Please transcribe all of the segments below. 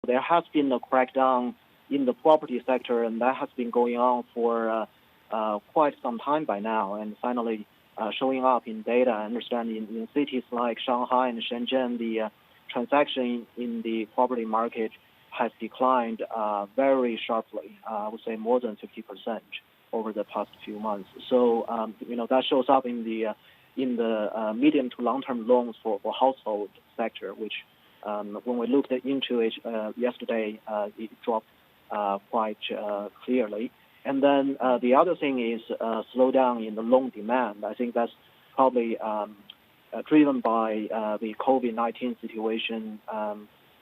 there has been a crackdown in the property sector, and that has been going on for quite some time by now, and finally showing up in data. I understand in cities like Shanghai and Shenzhen, the transaction in the property market has declined very sharply. I would say more than 50% over the past few months. So that shows up in the medium to long-term loans for household sector, which when we looked into it yesterday, it dropped quite clearly. And then the other thing is slowdown in the loan demand. I think that's probably driven by the COVID-19 situation.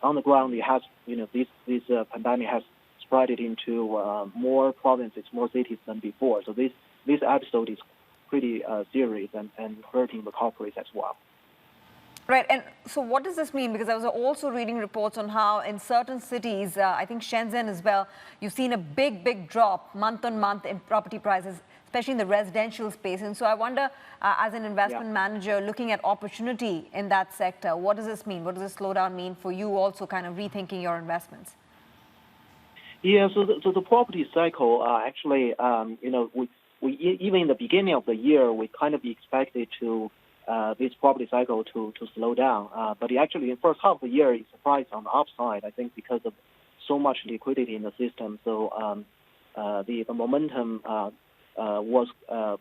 On the ground, it has, this pandemic has spread it into more provinces, more cities than before. So this episode is pretty serious and hurting the corporates as well. Right, and so what does this mean? Because I was also reading reports on how in certain cities, I think Shenzhen as well, you've seen a big drop month on month in property prices, especially in the residential space. And so I wonder, as an investment manager looking at opportunity in that sector, what does this mean? What does this slowdown mean for you also kind of rethinking your investments? Yeah, so the property cycle, actually, we even in the beginning of the year, we kind of expected this property cycle to slow down. But actually, in the first half of the year, it surprised on the upside, I think, because of so much liquidity in the system. So the momentum was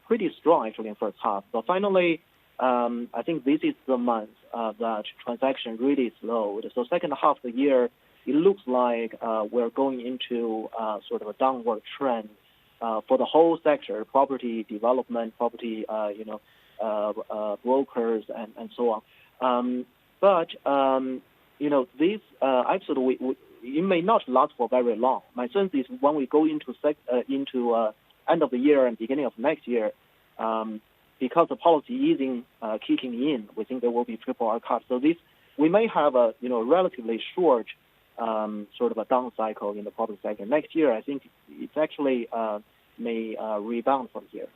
pretty strong, actually, in the first half. But finally, I think this is the month that transaction really slowed. So second half of the year, it looks like we're going into sort of a downward trend for the whole sector, property development, property, brokers, and so on. But this episode, it may not last for very long. My sense is when we go into end of the year and beginning of next year, because the policy easing kicking in, we think there will be triple R cuts. So we may have a relatively short sort of a down cycle in the property sector. Next year, I think it's actually may rebound from here.